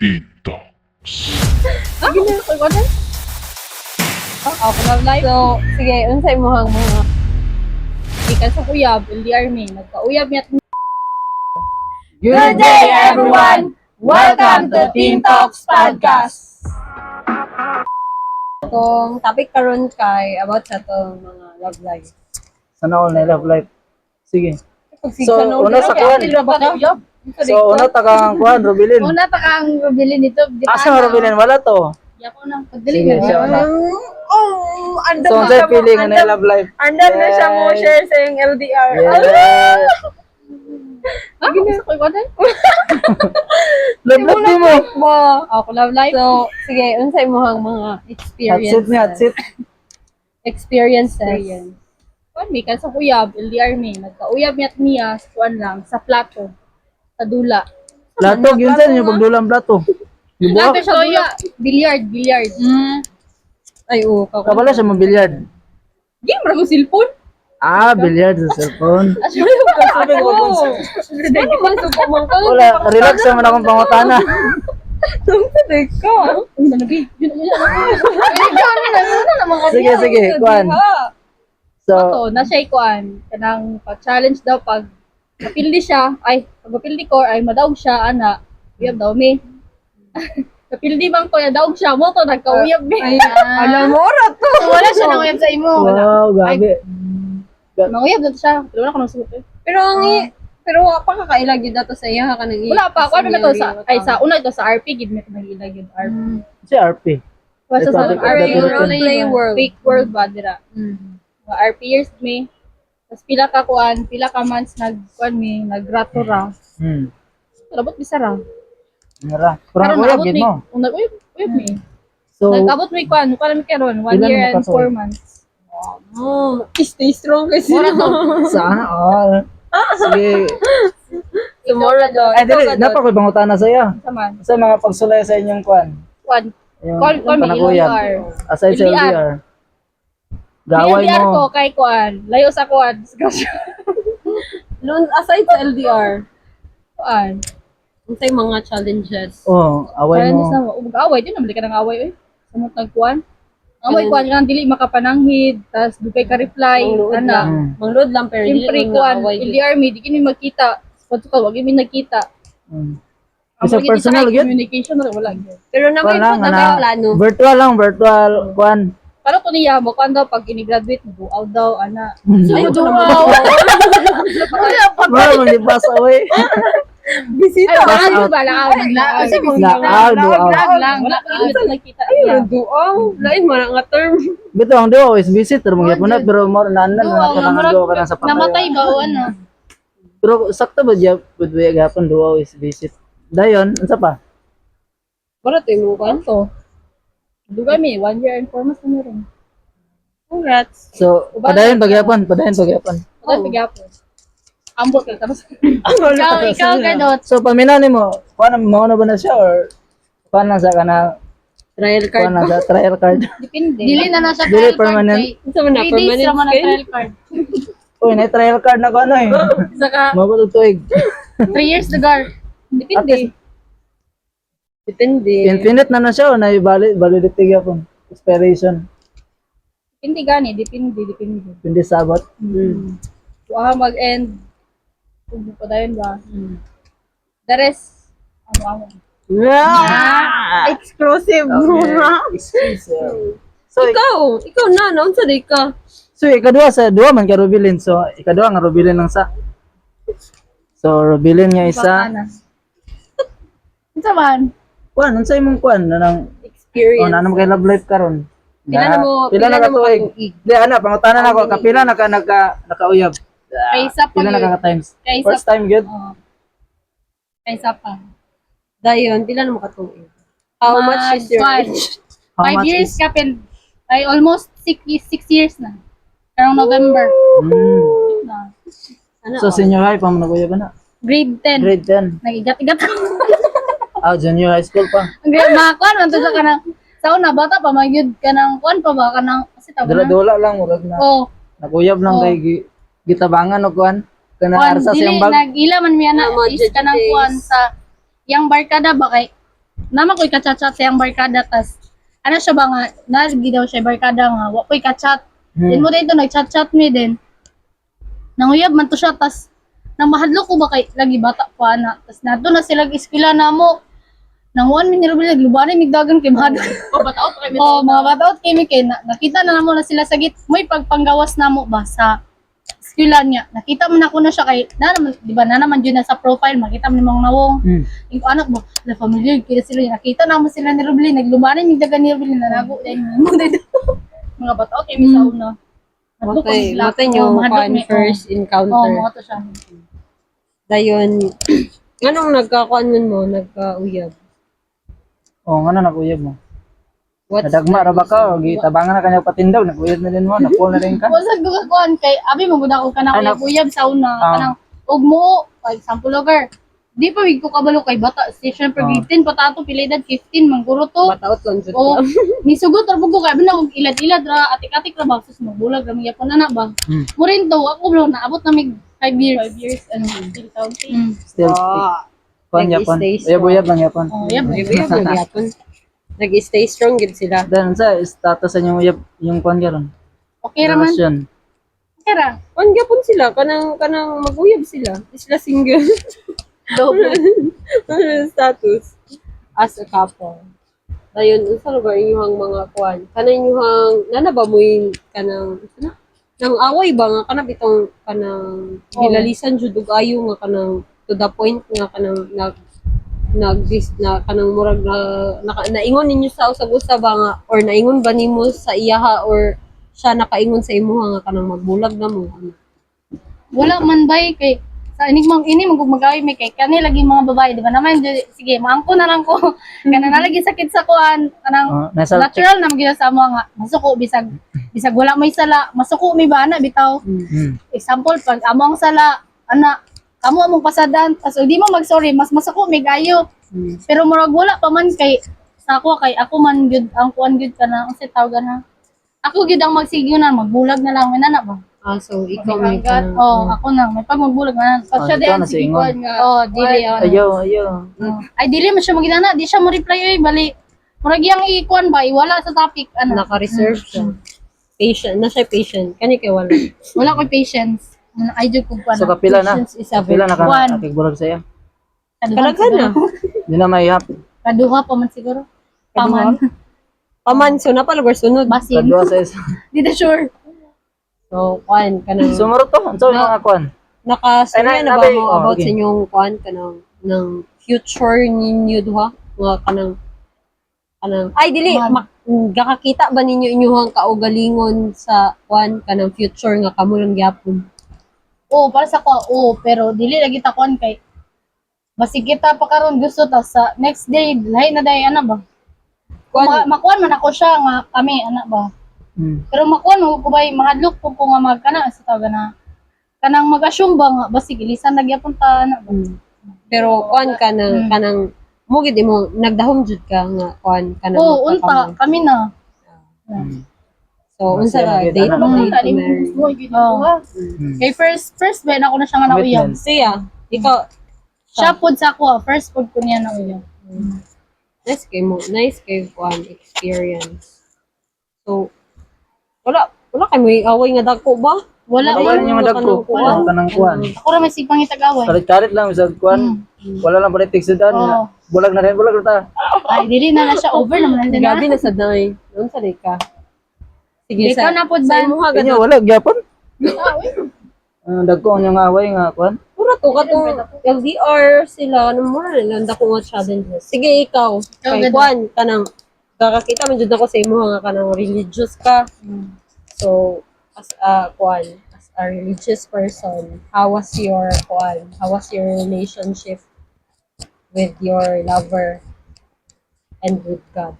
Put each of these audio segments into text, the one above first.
Detox. Gina ko na. Ako na live. So, sige, unsay imong mga ikan sa uyab, LDR me, nagka-uyab niya. Good day, everyone! Welcome to Teen Talks Podcast! Itong topic karon kay about sa itong mga love life. Sana all na love life. Sige. So, una sa kuwan. So, una takang kuwan, Robilin. Una ta kang Robilin dito. Asa nga Robilin? Wala to. Yako na. Pagdali Sige, na. siya una. Andun So, na unsay siya mo, feeling na love life? andun na siya mo share sa yung LDR. Yes. Gusto ko ikaw din. Love life mo. Ako love life. So, sige, unsay imong mga Hot experiences. seat niya, hot seat. Experiences. Kuan mi kan sa uyab, LDR me, nagka-uyab niya sa kuan lang sa plato. Sa dula. Plato, yun sa inyo pagdulang plato. Plato Diba? siya dula. Billiard. Ay, oo. Kapala siya mabilyard. Game ra ko cellphone. Ah, bilyard sa cellphone. Sabi ko ba? Ano man sa pamangka? Wala, relax naman akong pangutana. Tumtuloy ka. Ano na bi? Yun. Sige, kuwan. So, So, na siya kuan kanang pag-challenge daw pag napildi siya, ay pag napildi ko ay madawg siya ana. Uyab daw mi. Napildi bang ko ya dawg siya mo to nagkauyab mi. Alam mo, rato. Wala siya nang uyab sa imo. wow, gabi. Nanguyab daw siya. Wala ko nang suot. Pero wa pa kakailag yun dato sa iya ka nang Wala pa ako ano na to sa ay sa una ito sa RP gid mi nagilag yun RP. Si RP. Wala sa Republic of the RP Philippines. play world. Fake world ba dira. Mga RP years mi. Tapos pila ka months nagkuan mi, nagratura. Labot bisara. Ngara. Pero Karon kuya, gid mo. Uyab mi. So, Nagabot mi kuan, para mi karon 1 Ilan year mo and katuig? 4 months. Stay strong kasi. Mura to. sana all. Sige. Tomorrow daw. Ay, dili, napako bangutana sa iyo. Saman. Sa mga pagsulay sa inyong kwan. Kuan. Yung Call me panaguyab. LDR. Aside sa LDR. LDR. Gaway LDR ko mo. kay kuan. Layo sa kuan. Discussion. Aside sa LDR, Kuan. unsay mga challenges? Oh, away Challenges mo. na away din naman ka nang away oy. Samot nagkuan. Away kuan nga dili makapananghid, tas dugay ka reply ana. Manglod lang pero dili Siyempre man kuan, away. LDR mi di kini magkita. Spot ko wag mi nagkita. Isa Ang personal magiging yun. communication na wala gyud. Pero na may Kwan lang, na may plano. virtual lang, virtual kwan. Pero to niya mo kuan daw pag ini-graduate buaw daw ana. Ay, duaw. Wala mo libas away. Bisita. Ay, wala ba lang Laaw, duaw. lang nagkita. Duaw. Lain man nga term. Bito ang duaw is visit pero mga na pero more nan na kanang duaw ka na sa patay. Namatay ba o ano? Pero sakto ba diya pud gapon duaw is visit. Dayon, unsa pa? Barat mo kan? Kanto. Dugay mi 1 year and 4 months na rin. Congrats. So, padayon pagyapon. Wala pigapon. Ambot ka tapos. Ikaw gadot. So, paminaw nimo, kuan mo na ba na siya or kuan lang sa kana Trial kuan card. lang sa trial card. Depende. Dili na na siya Dili permanent. Unsa man na 3 days permanent naman ang kayo? trial card. Uy, na trial card na ko ano eh. Saka Mabot tuig. 3 years lugar. Depende. Depende. Infinite na siya o na validity gyapon. Expiration. Depende gani, depende. Hindi sabot. Kuha mag-end. Kung pa dayon ba. The rest, ano. Exclusive. Exclusive. So, Ikaw na, unsa di ka? so ikadua sa duha man ka Robilin. So, ikadua nga Robilin lang sa. So, Robilin nga isa. Unsa man? Kuan, unsa imong kuan na nang Experience. namo kay love life karon? Pila na mo katuig? katuig? Di ana pangutanan ako kapila nakauyab. Kaysa pa Pila na yun. ka times? Kaysa First time good. Oo. Kaysa pa. Dayon, pila na mo katuig? How much is your age? How 5 much years is- kapil. Ay almost 6 years na. Karong November. Na. Ano? So senior high pa mo naguyab na. Grade 10. Grade 10. Nagigat-igat ako. Junior high school pa. Ang grade makakuan man to sa kanang sa una bata pa magyud kanang kuan pa ba kanang kasi tawag na. Dula-dula lang murag na. Oh, Naguyab lang Oh. kay gitabangan og kuan. Kana kuan arsa dili siyang bag. nagila man mi ana Mga is kanang days. kuan sa yang barkada ba kay naman ko'y kachat-chat sa yung barkada, tas, ano siya ba nga, nalagi daw siya barkada nga, wa ko'y kachat. Then mo dito, nag-chat-chat mi din. Nanguyab man to siya, tas, nang mahadlo ko ba kay, lagi bata pa na, tas nato na sila eskwela na mo, nang 1 minute rin, naglubanin, migdagan kay mahadlo. Bataot kay Mga bataot kami kay, nakita na namo na sila sa git, may pagpanggawas na mo ba sa eskwela niya. Nakita man ako na siya kay, na naman, di ba, na naman yun na sa profile, makita mo ni Mang Nawong. Yung anak mo, na familiar, kaya sila, nakita naman sila ni Rublin, naglubanin, migdagan ni Rublin, nanago, dahil mo dito. Mga bataot kami sa una. Matay nyo first encounter. Oo, mga to siya. Dayon, anong nagkakuan mo, nagkauyab? Oo, nga na nag-uyab mo. What's Nadagma ra ba ka? O gitabangan na kanya patindaw, nag-uyab na din mo, na-pull na rin ka. Wasag ko kakuan kay abi mo gud ako kanang Ay, nak- uyab sa una Ah. kanang ug mo for example lugar. Di pa wig ko kabalo kay bata. Si syempre Ah. grade 10 pa tato pila edad 15 mangguro to. Bataot lang dyan O ka. nisugot ra bugo kay bina og ilad-ilad ra atik-atik ra ba sus magbulag ra mi yapon na ba. Mo rin to ako bro naabot na mig 5 years. 5 years ano still counting. Still, Ah, kuan yapon. nag-stay Uyab-uyab lang yapon. Oh, yab. uyab magyapon. Nag-stay strong gid sila. Then sa status sa inyong uyab, yung kuan karon. Okay ra man. Relasyon. Okay ra. Kuan gyapon sila, kanang maguyab sila. Di sila single. Double. Status as a couple. Dayon unsa lugar inyong mga kuan? Kanang inyong nanaba mo yung kanang ano? Nang away ba nga kanang bitong kanang gilalisan jud og ayo nga kanang to the point nga kanang na kanang murag naingon ninyo sa usab-usab ba nga or naingon ba nimo sa iyaha or siya nakaingon sa imo nga kanang magbulag na mo. Wala man bay kay sa ini mag-away may kay kani lagi mga babae di ba naman sige maangko na lang ko kana na lagi sakit sa kuan kanang Nasa natural na magina sa mo nga masuko bisag wala may sala masuko may bana bitaw example pag among sala ana amo among pasadan tas di mo mag-sorry mas masuko may gayo pero murag wala pa man kay sa ako kay ako man gyud ang kuan gyud kana unsa tawagan na ako gyud ang magsigyonan magbulag na lang na ba So ikaw may May hanggat. kanang ako na may pag magbulag na Pag siya ikaw din na sige si kuan nga. dili Ayaw. ay dili man siya maginana di siya mo reply bali murag yang ikuan ba iwala sa topic ano naka-reserve siya. Patient, na siya patient. Kani kay wala. wala ko patience ay jud ko kuan So kapila na. Patience is a Kapila na Kuan. ka nakigbulag saya. Kalaghan na. Di na mahihap. kaduha pa man siguro paman Paman, so napalugar sunod. basin Kadua sa isa. di na sure So, kuan, kanang, Sumaro to. Ang sabi mga kuan. nakasaya Ay, na ba nabi- mo oh, about okay. sa inyong kuan, kanang, ng future ninyo duha? Nga kanang, ay, dili, gakakita ba ninyo inyong kaugalingon sa kuan, kanang future nga kamo ng gyapon? para sa ko pero dili lagi ta kuan kay basig kita pa karon gusto ta sa next day lahi na day ana ba Kuan, makuan man ako siya nga kami ana ba pero makuan mo ko bay mahadlok ko nga magkana sa tawag na kanang mag-assume ba nga basig ilisan nagyapon ta na ba pero kuan kanang, mo gid mo nagdahom jud ka nga kuan kanang unta magkakamo. kami na So, unsa Masaya ka na date gid, ba ano? date to marry? Mo gid Oh. ha. kay first ba na ako na siya nga nauyab Commitment. Siya, ikaw, siya pod sa ako first pod ko niya nauyab nice kay kuan experience. So, wala kay may away nga dako ba? wala Wala man niyo madagko. Wala. Kanang kuan. ako ra may sipang itag-away Kalit-kalit lang sa kuan. Wala lang politik sudan. Oo. Bulag na rin, bulag na ta. ay dili na siya over naman na Gabi na sa day. Unsa day ka? Sige ikaw na pod sa ba imong Inyo hagad. wala gyapon. Dagko ang yung away nga kuan. Pura to katong LDR sila ano mo lang dako nga challenges. Sige ikaw. Kay ganda. kuan kanang kakakita man jud ako sa imo nga kanang religious ka. So as a kuan, as a religious person, how was your kuan? How was your relationship with your lover and with God?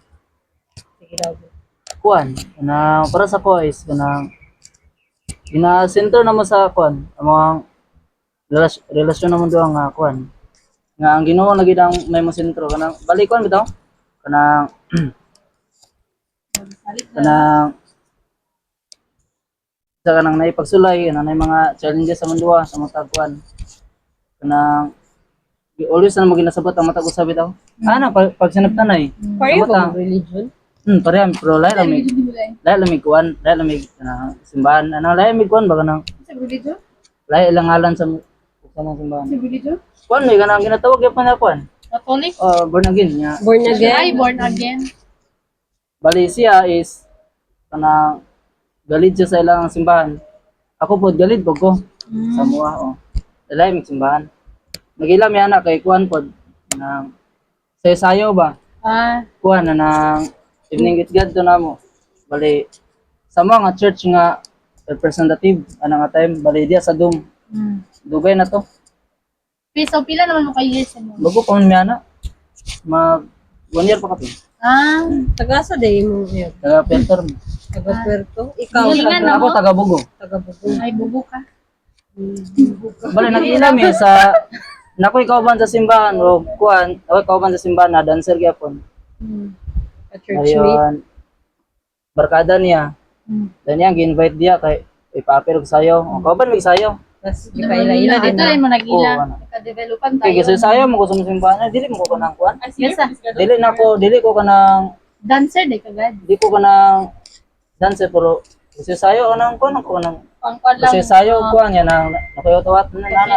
Sige daw. Kuan. Na para sa ko is kanang gina-center naman sa kuan. Ang mga relasyon naman doon nga kuan. Nga ang Ginoo lagi daw may mo sentro kanang balik kuan bitaw. Kanang kanang sa kanang naipagsulay na mga challenges sa mundo sa mga tagkuan kanang always na maginasabot ang mata ko sabi daw. Ana pag sinabtanay. Pareho Tama ba ta. ang religion? Pareham pero lahi lang may kuan, lahi lang may simbahan. Ano lahi may kuan ba kanang Sa religion? lahi lang ngalan sa mga simbahan. Sa religion? Kuan may kanang ginatawag gyud pa na kuan. Catholic? Born again nya. Born Ay, again? born again. Bali siya is kanang galid siya sa ilang simbahan. Ako pod galid po ko sa mua lahi may simbahan. Nagila mi ana kay kuan pod nang sayo ba? Ah, Kuan na nang evening gitgad to namo. Bali sa mga church nga representative ana nga time bali dia sa dum. Dugay na to. so pila naman mo kay years mo? Bago pa man mi ana. Mag 1 year pa kami. Ah, Taga-asa day mo yun? Taga Peltor. Taga-Puerto? Ikaw, Hilingan taga- na Ako taga Bugo. taga-Bugong. ay bubo ka. Bali nakita mi sa nakoy kauban sa simbahan o kuan, ako kauban sa simbahan na dancer gyapon. Ka-churchmate. Ayun. Barkada niya. Dan niya gi-invite dia kay ipapirog sayo. O kauban mig sayo. Tapos, di pa ila-ila din Ito na. ay mo nag-ila. Oo, ano. Naka-developan Kay tayo. kasi sayo mo ko sa simbahan, dili mo ko kanang kuan. Yes, ah. Dili ko kanang Dancer day kagad. di ko kanang dancer pero kasi sayo kanang kuan ako kanang Pangkwan lang. kasi sayo kuan yan nang nakayotawat na nana.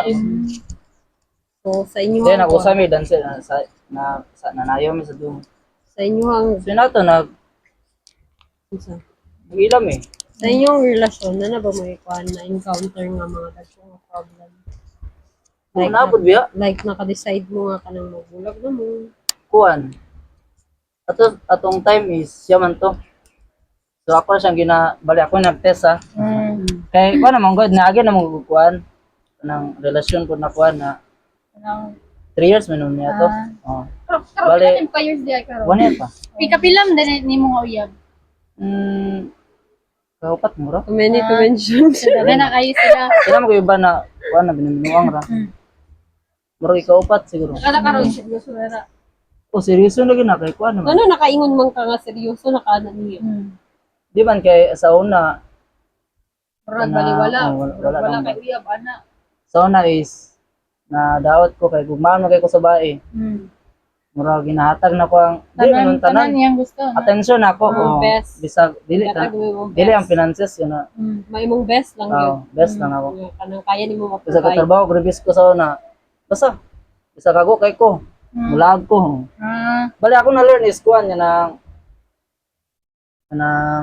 So, sa inyo Then ako sa mi dancer na nanayo mi sa dum. sa inyo ang Sinato nag-ilam eh. sa inyong relasyon na ba may kuan na encounter nga mga dagkong problem? Kung napod biya, Like naka-decide mo nga kanang magulag na mo. kuan. Atong time is siya man to. So ako siyang bali ako nag-test ha. Kay kuan naman god naagi na mo kuan nang relasyon ko na kuan na Nang 3 years man niya to. Oh. Pero Bale. pila pa years di ay karon. 1 year pa. Pikapilam din ni mo nga uyab. Kaupat mo ra. Too many to mention. Dali na kayo sila. Kaya mo ko iba na kuan na bininuang ra. Mura ikaupat siguro. Kada karon seryoso na. Oh, seryoso na gina kay kuan naman. Ano nakaingon man ka nga seryoso na ka na niyo? Di man kay sa una, Murag Ana, baliwala. wala Wala naman. kay uyab ana. sa una is na daot ko kay gugmaan mo kay ko sa bae. Mura ginahatag na ko ang di man Tanan tanan. niyang gusto. na. Attention ako oh. best. Bisag dili Katag ta. mo Dili ang finances yun na. may mong best lang yun. Best lang ako. Nga kanang kaya nimo Bisa ka ma-provide. trabaho previous ko sa una. Basta bisa kago kay ko. Mulag ko. Bali ako na learn is kuan yan ang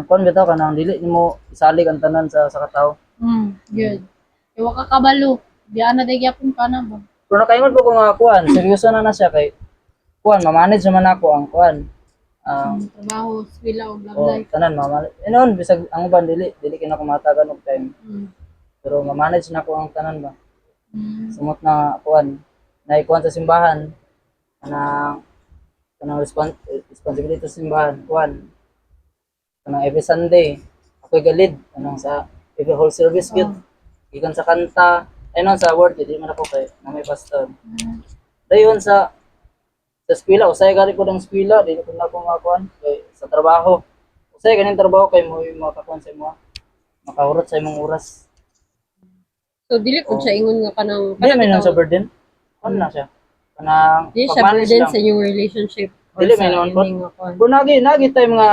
kuan bitaw kanang dili nimo isalig ang tanan sa katao. Good. Iwa ka kabalo. Di ana day gyapon ka na ba? Pero nakaingon po ko nga kuan, seryoso na siya kay kuan, ma-manage naman ako ang kuan. Trabaho, eskwela o vlog O life. tanan ma-manage. Noon bisag ang uban dili kina ko matagan og time. Pero ma-manage na ko ang tanan ba. Sumot na kuan, na kuan sa simbahan. Kanang responsibility sa simbahan, kuan. Kanang every Sunday, ako'y galid kanang sa every whole service gyud. Gikan sa kanta, ayun sa word, di man ako kay na may pastor. Dayon sa eskwela, usay gali ko ng eskwela, di ko na ako makuan kay sa trabaho. Usay ganing trabaho kay mo makakuan sa imo. Makahurot sa imong oras. So dili ko siya ingon nga kanang Di man lang sa burden. Ano na siya? Kanang Di siya pag-manage burden lang. sa inyong relationship. or Dili sa may noon po. inyong nga kuan. Kung nagi time nga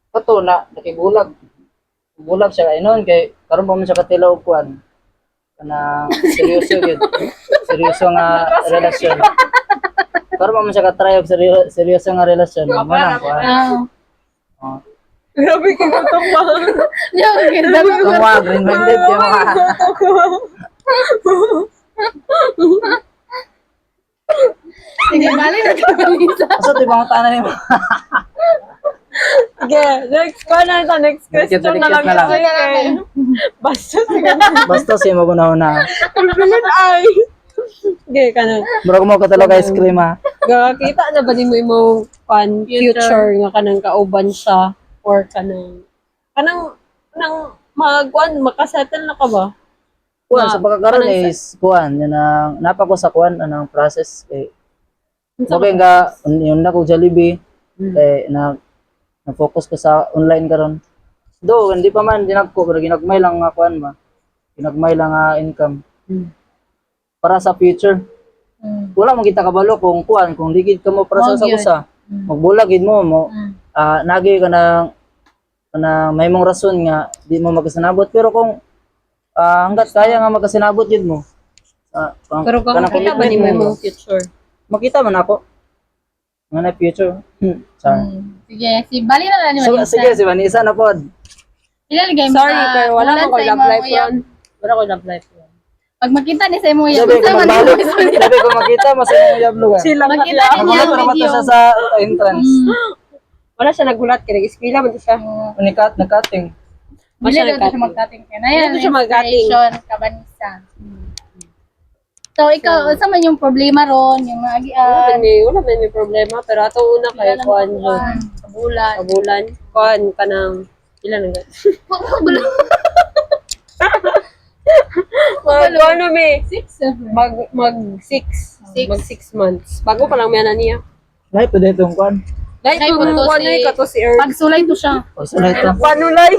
kato na nakibulag. Bulag siya kay noon kay karon pa man siya katilaw og kuan. Kanang seryoso gyud. Seryoso nga relasyon. Karon pa man siya ka-try og seryoso nga relasyon. Mo nang kuan. Oh. Grabe ka gutok pa. Tungwa green minded kay mga. Sige, bali na ka balisa. Asa ti bang tanan nimo? Okay, next ko na ito. Next question na lang. na lang. Okay. Basta siya. Basta siya maguna-una. Tulbilan ay. Okay, kanang. Murag mo katalo ice cream ha. Gakita na ba din mo imong future nga kanang kauban siya or kanang magkuan makasettle na ka ba? Kuan sa pagkakaroon is kuan yan ang napa ko sa kuan anang process kay okay nga yun na ko Jollibee kay na focus ko sa online karon. Do hindi pa man dinagko pero ginagmay lang nga kuan ba. Ginagmay lang nga income. Para sa future. Wala mo kita kabalo kung kuan, kung ligid ka mo para sa Wag yun. usa. Magbulagid mo nagi ka na may mong rason nga di mo magkasinabot, pero kung hanggat kaya nga magkasinabot yun mo. Pero kung kanang makita ba commitment ni mo mo, imong future? makita man ako. Nga na future. Sorry. Sige, si bali na lang ni So, Vanessa. sige, si Vanessa na pod. Ilan gay Sorry, pero wala man ko love life ron. Wala ko love life ron. Pag makita ni sa imo yan, Sabi ko sa man magbalik. Sabi ko makita, masaya mo yung vlog. Sila Makita makita. niya ang Magulat naman video. siya sa entrance. Wala siya nagulat kaya nag-eskwela man siya. Nakating. Bili Masya daw siya nagkating. magkating kaya. Na yan, Dito siya magkating. inspiration ka Vanessa. So, ikaw, sa man yung problema ron, yung mga agian, Wala man may problema pero atong una kay kuan jud. kabulan. Kabulan. Kuan kanang ilan ang kuan na may 6, 7. mag 6 mag 6 months. Bago pa lang may ana niya. Lahat pa dito yung kwan. Dahil Ay, kung punto kuan si- na kato si Earth. Pagsulay to siya. O, so lahat to. Panulay.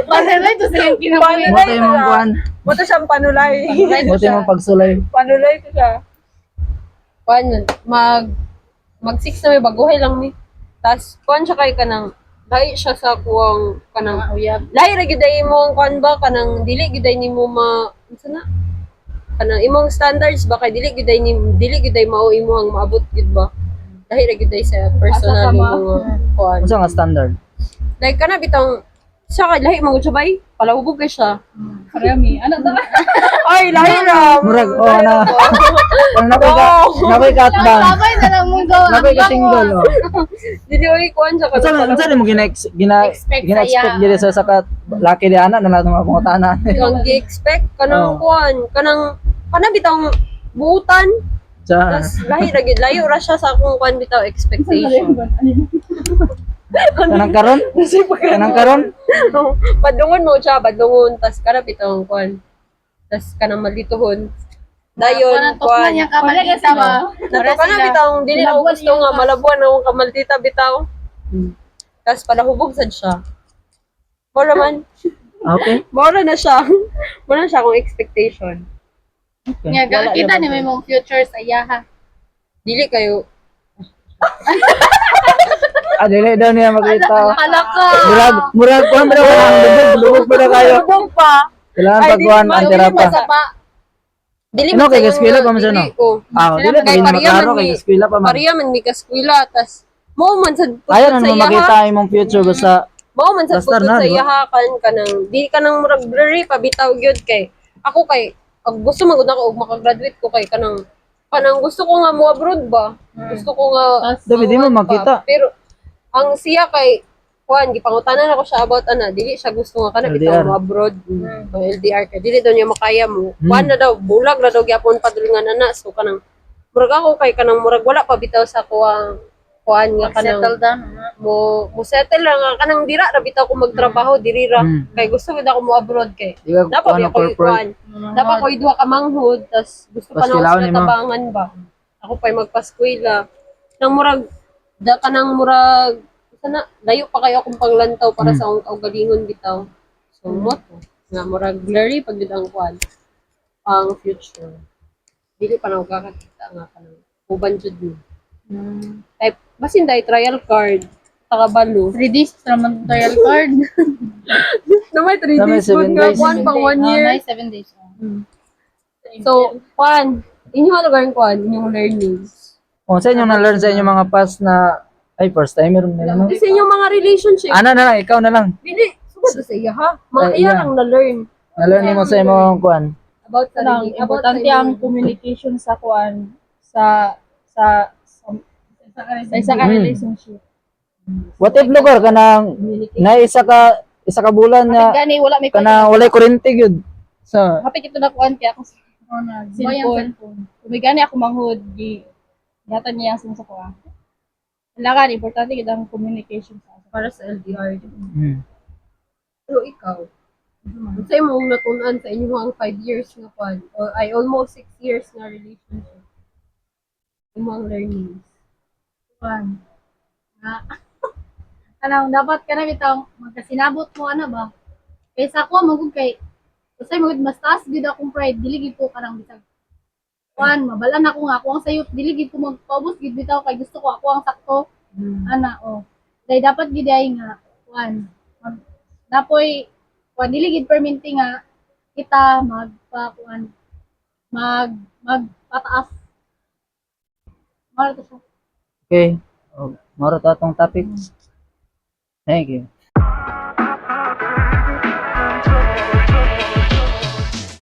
Pagsulay to siya yung kinabuhi. Buti yung mga kwan. Buto siyang panulay. Buti yung pagsulay. Panulay ko siya. Kuan mag 6 na may baguhay lang ni. Tas kuan siya kay kanang lahi siya sa kuwang kanang Uyab. lahi ra gyud mo ang kuan ba kanang dili gyud nimo unsa na kanang imong standards ba kay dili gyud mao imong maabot gyud ba lahi ra gyud sa personal Asa ka ba? nimo kuan Ano nga standard? like kana bitang siya kay lahi mo siya bay palahubog kay siya Parami. Ano to? ay lahi ra Murag, na. Kung nakoy ka atbang. Sabay na lang mong gawa. Nakoy ka single, o. dili oy kuan siya Unsa mo Expect gina-expect saya. diri sa sakat laki di ana na nato mga pangutana. kang gi-expect kanang Oh. kuan kanang bitang buutan Sa tas layo ra siya sa akong kuan bitaw expectation kanang karon? Kanang karon? badungon mo siya badungon tas kana bitong kuan tas kanang malituhon dayon Parang tos na kuan niya kamalita ba? nato kana bitong dili ako gusto nga malabuan akong kamaltita bitaw tas palahubog sad siya Mora man Okay. mora na siya mora na siya akong expectation Nga, kita ni may mong future sa iyaha. dili kayo Dili daw niya makita. Akala ko. Murag kuan ba daw lubog pa na kayo. lubog pa Kailangan Ay, pagkuhan dili ang ma- terapa. Sa pa. dili Ano, kay sayang eskwela nga, pa man siya, no? dili ko. Dili Kay din Maria maklaro man kay mi- eskwela pa man. Maria man mi kaskwela tas mo man sad Ayaw sa na mo iyaha. makita imong future basta Mao man sa Basta putod na, sa di ba? iyaha kanang di ka nang murag blurry pa bitaw gyud kay ako kay gusto magud ako og makagraduate ko kay kanang gusto ko nga mo abroad ba. Gusto ko nga Dabi, di mo mauwan pa. makita. Pero ang siya kay kuan gipangutanan ako siya about ana dili siya gusto nga kana bitaw LDR. mo abroad o LDR kay dili daw niya makaya mo. Kuan na daw bulag na daw gyapon padulungan ana so kanang murag ako kay kanang murag wala pa bitaw sa kuwang kuan nga kanang Settle down. mo settle lang nga kanang dira ra bitaw ko magtrabaho diri ra kay gusto gid ako mo abroad kay di ka dapat kuan ko corporate. dapat ko duha ka manghud tas gusto pa na Paskilawon ako ni mo. tabangan ba ako pa'y magpaskwela nang murag da ka nang murag sana layo pa kayo akong panglantaw para sa akong kaugalingon bitaw so mo to nga murag blurry pag gid ang kuan ang future dili pa na ako kakakita nga kanang uban jud mo type basin dai trial card takabalo 3 days naman trial card. na may 3 Na may days good 7 nga days. kuan pang 1 year Nice, 7 days. so kuan inyong ano gawin kuan inyong learnings Sa inyo na-learn sa inyo mga past na ay first timer na naman. kasi inyong mga relationship Ana na lang, ikaw na lang. dili sugod sa iya ha mga Ay, iya iya. lang na-learn Na-learn mo sa imong kuan. about sa Lang, importante ang communication sa kuan sa isa ka relationship. What if lugar kanang na isa ka bulan Kapit nga gani wala may kana walay kuryente gyud. Sa Kapit ito na kuan kaya ako sa cellphone. Kung may gani ako manghud di yata niya ang sa kuan. Kailangan importante gid ang communication sa para sa LDR hmm. pero ikaw sa imong natunan sa inyong 5 years nga kuan or ay almost 6 years nga relationship imong learnings Kuan. Kanang dapat ka na bitaw magkasinabot mo ano ba? Kaysa ako magud kay usay magud mas taas gid akong pride dili gid ko kanang bisag. kuan mabalan ako nga ako ang sayop dili gid ko magpaubos gid bitaw kay gusto ko ako ang sakto ana dahil dapat gid ay nga kuan napoy kuan dili gid perminti nga kita magpakuan magpataas mara to siya. Okay. Oh, maro ta atong topic. Thank you.